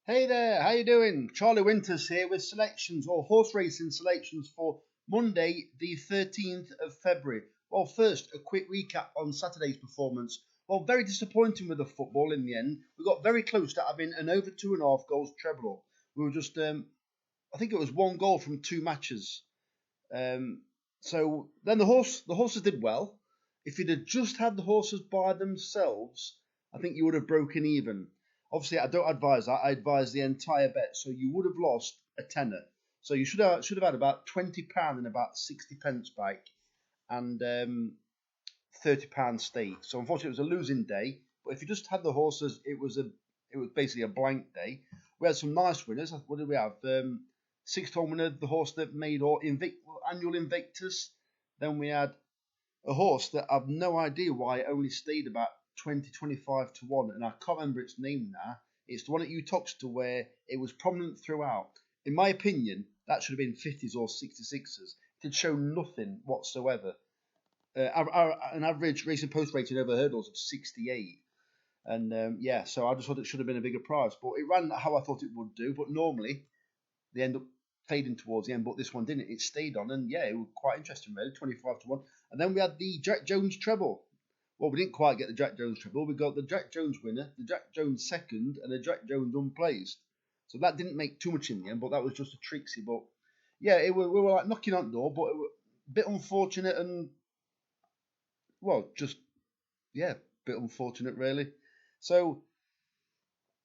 Hey there, how you doing? Charlie Winters here with selections or horse racing selections for Monday, the 13th of February. Well, first, a quick recap on Saturday's performance. Well, very disappointing with the football in the end. We got very close to having an over 2.5 goals treble. We were just, I think it was one goal from two matches. So then the horses did well. If you'd have just had the horses by themselves, I think you would have broken even. Obviously, I don't advise that. I advise the entire bet. So you would have lost a tenner. So you should have had about £20 and about 60p back, and £30 stake. So unfortunately, it was a losing day. But if you just had the horses, it was basically a blank day. We had some nice winners. What did we have? 6-to-1 winner, the horse that made annual Invictus. Then we had a horse that I've no idea why it only stayed about 20-25 to 1, and I can't remember its name now. It's the one at Uttoxeter where it was prominent throughout. In my opinion, that should have been 50s or 66s. It had shown nothing whatsoever. An average racing post rating over hurdles of 68. And so I just thought it should have been a bigger prize. But it ran how I thought it would do. But normally, they end up fading towards the end. But this one didn't. It stayed on. And yeah, it was quite interesting, really. 25 to 1. And then we had the Jack Jones treble. Well, we didn't quite get the Jack Jones treble. We got the Jack Jones winner, the Jack Jones second, and the Jack Jones unplaced. So that didn't make too much in the end, but that was just a tricksy. But yeah, we were like knocking on the door, but it was a bit unfortunate and, well, just, yeah, a bit unfortunate really. So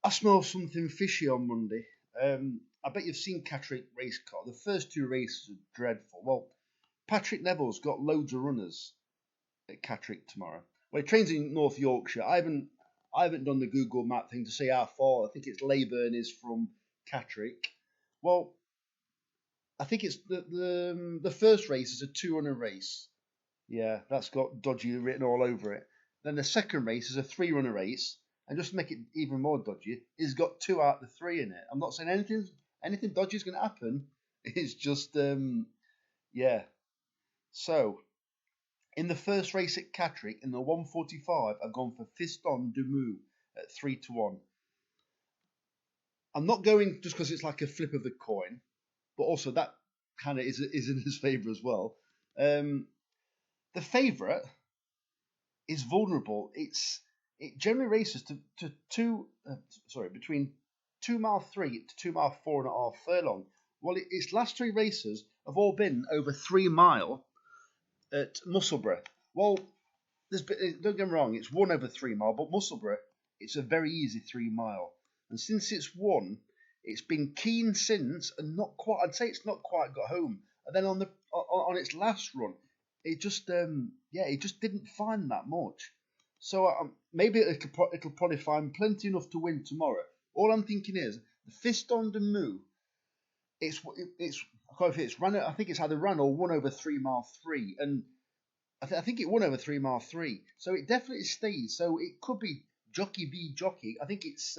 I smell something fishy on Monday. I bet you've seen Catterick race car. The first two races are dreadful. Well, Patrick Neville's got loads of runners at Catterick tomorrow. Well, he trains in North Yorkshire. I haven't done the Google map thing to see how far. I think it's Leyburn is from Catterick. Well, I think it's the first race is a 2-runner race. Yeah, that's got dodgy written all over it. Then the second race is a 3-runner race, and just to make it even more dodgy, it's got 2 out of the 3 in it. I'm not saying anything dodgy is going to happen. It's just yeah. So in the first race at Catterick, in the 145, I've gone for Fiston de Mou at 3 to 1. I'm not going just because it's like a flip of the coin, but also that kind of is in his favour as well. The favourite is vulnerable. It generally races between 2 mile 3 to 2 mile 4.5 furlong. Well, its last 3 races have all been over 3 mile at Musselburgh. Well, don't get me wrong, it's won over 3 mile, but Musselburgh, it's a very easy 3 mile. And since it's won, it's been keen since, and not quite. I'd say it's not quite got home. And then on its last run, it just didn't find that much. So maybe it'll probably find plenty enough to win tomorrow. All I'm thinking is the Fiston de Mou. It's run. I think it's either run or won over 3 mile 3, and I think it won over 3 mile 3. So it definitely stays. So it could be jockey v jockey. I think it's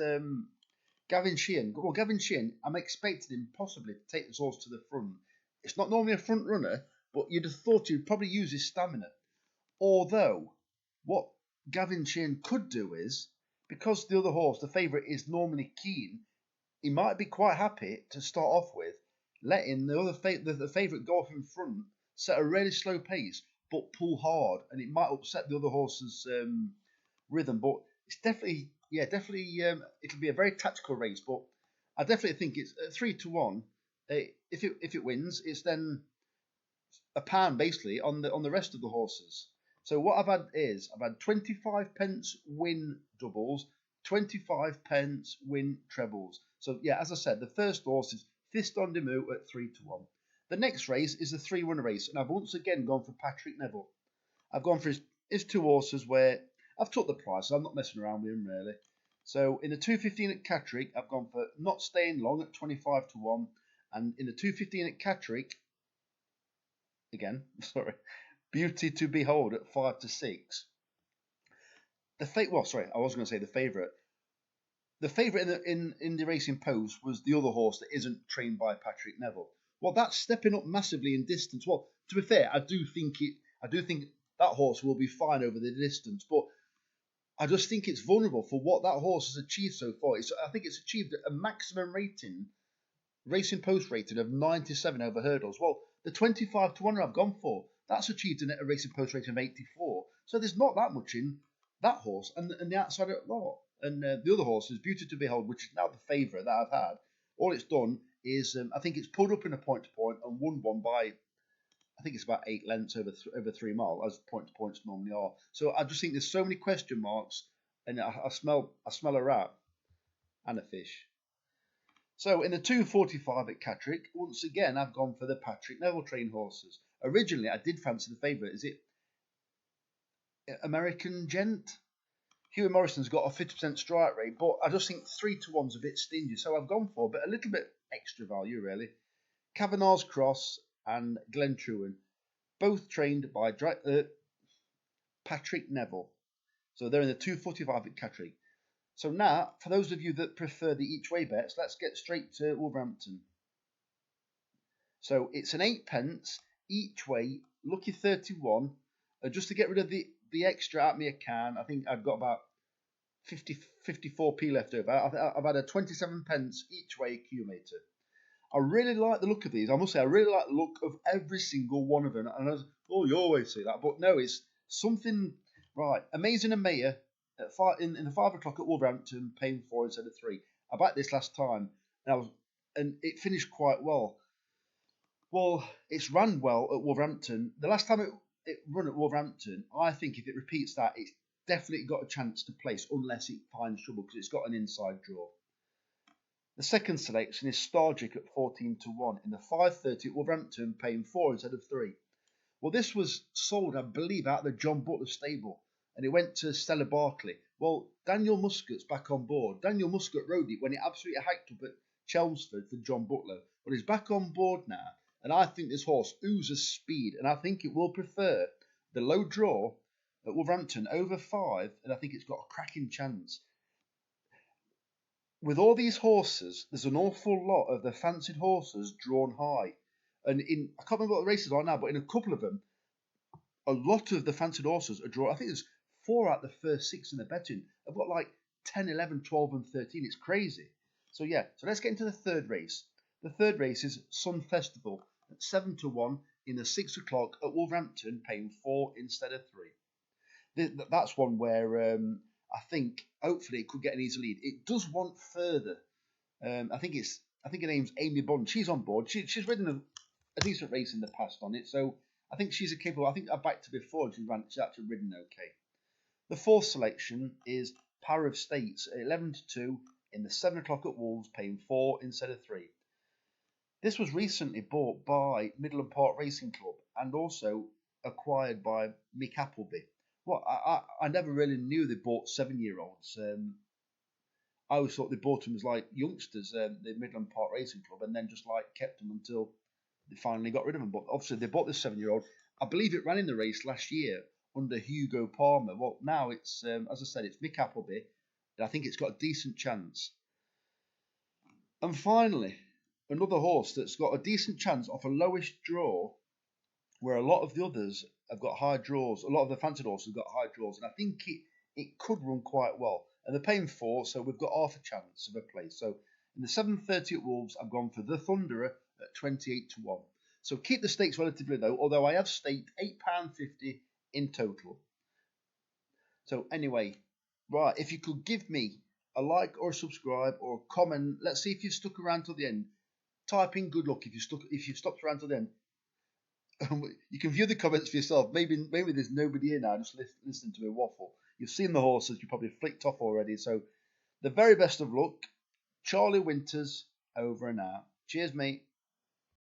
Gavin Sheehan. Well, Gavin Sheehan, I'm expecting him possibly to take this horse to the front. It's not normally a front runner, but you'd have thought he'd probably use his stamina. Although, what Gavin Sheehan could do is, because the other horse, the favourite, is normally keen, he might be quite happy to start off with, letting the favourite go off in front, set a really slow pace, but pull hard, and it might upset the other horse's rhythm. But it's definitely, it'll be a very tactical race. But I definitely think it's 3 to 1. If it wins, it's then a pound basically on the rest of the horses. So what I've had 25p win doubles, 25p win trebles. So yeah, as I said, the first horse is Fiston de Mou at 3 to 1. The next race is the 3-runner race, and I've once again gone for Patrick Neville. I've gone for his 2 horses where I've took the price, so I'm not messing around with him really. So in the 215 at Catterick, I've gone for Not Staying Long at 25 to 1, and in the 215 at Catterick, Beauty to Behold at 5 to 6. I was going to say the favourite. The favourite in the racing post was the other horse that isn't trained by Patrick Neville. Well, that's stepping up massively in distance. Well, to be fair, I do think that horse will be fine over the distance. But I just think it's vulnerable for what that horse has achieved so far. I think it's achieved a maximum rating, racing post rating of 97 over hurdles. Well, the 25-1 I've gone for, that's achieved a racing post rating of 84. So there's not that much in that horse and the outside of lot. And the other horse is Beauty to Behold, which is now the favourite that I've had. All it's done is, I think it's pulled up in a point-to-point and won one by, I think it's about 8 lengths over 3 miles, as point-to-points normally are. So I just think there's so many question marks, and I smell a rat and a fish. So in the 2:45 at Catterick, once again I've gone for the Patrick Neville trained horses. Originally I did fancy the favourite. Is it American Gent? Huey Morrison's got a 50% strike rate, but I just think 3-1's a bit stingy, so I've gone for a little bit extra value really. Kavanagh's Cross and Glen Trewin, both trained by Patrick Neville. So they're in the 2:45 at Catterick. So now, for those of you that prefer the each way bets, let's get straight to Wolverhampton. So it's an 8p each way, lucky 31. Just to get rid of the extra out of my account, I think I've got about 54p left over. I've had a 27p each way accumulator. I really like the look of these. I must say, I really like the look of every single one of them. And you always say that, but no, it's something right. Amazing and Mayor at in the 5 o'clock at Wolverhampton, paying 4 instead of 3. I backed this last time, and it finished quite well. Well, it's ran well at Wolverhampton. The last time it run at Wolverhampton, I think if it repeats that, it's definitely got a chance to place, unless it finds trouble, because it's got an inside draw. The second selection is Stargic at 14-1 in the 5:30 at Wolverhampton, paying 4 instead of 3. Well, this was sold, I believe, out of the John Butler stable, and it went to Stella Barkley. Well, Daniel Muscat's back on board. Daniel Muscat rode it when it absolutely hiked up at Chelmsford for John Butler, but he's back on board now, and I think this horse oozes speed, and I think it will prefer the low draw at Wolverhampton over 5, and I think it's got a cracking chance. With all these horses, there's an awful lot of the fancied horses drawn high. And I can't remember what the races are now, but in a couple of them, a lot of the fancied horses are drawn. I think there's 4 out of the first 6 in the betting. I've got like 10, 11, 12 and 13. It's crazy. So yeah, so let's get into the third race. The third race is Sun Festival at 7-1 in the 6 o'clock at Wolverhampton, paying 4 instead of 3. That's one where I think hopefully it could get an easy lead. It does want further. I think her name's Amy Bond. She's on board. She's ridden a decent race in the past on it, so I think she's a capable. I think I backed her before. She's actually ridden okay. The fourth selection is Power of States at 11-2 in the 7 o'clock at Wolves, paying 4 instead of 3. This was recently bought by Midland Park Racing Club and also acquired by Mick Appleby. Well, I never really knew they bought 7-year-olds. I always thought they bought them as like youngsters, the Midland Park Racing Club, and then just like kept them until they finally got rid of them. But obviously they bought this 7-year-old. I believe it ran in the race last year under Hugo Palmer. Well, now it's, as I said, it's Mick Appleby, and I think it's got a decent chance. And finally, another horse that's got a decent chance off a lowish draw, where a lot of the others have got high draws. A lot of the fancied horses have got high draws, and I think it could run quite well. And they're paying 4, so we've got half a chance of a place. So in the 7:30 at Wolves, I've gone for the Thunderer at 28-1. So keep the stakes relatively low, although I have staked £8.50 in total. So anyway, right, if you could give me a like or a subscribe or a comment, let's see if you've stuck around till the end. Type in good luck if you've stopped around till the end. You can view the comments for yourself. Maybe there's nobody here now just listening to me waffle. You've seen the horses, you probably flicked off already. So the very best of luck. Charlie Winters, over and out. Cheers, mate.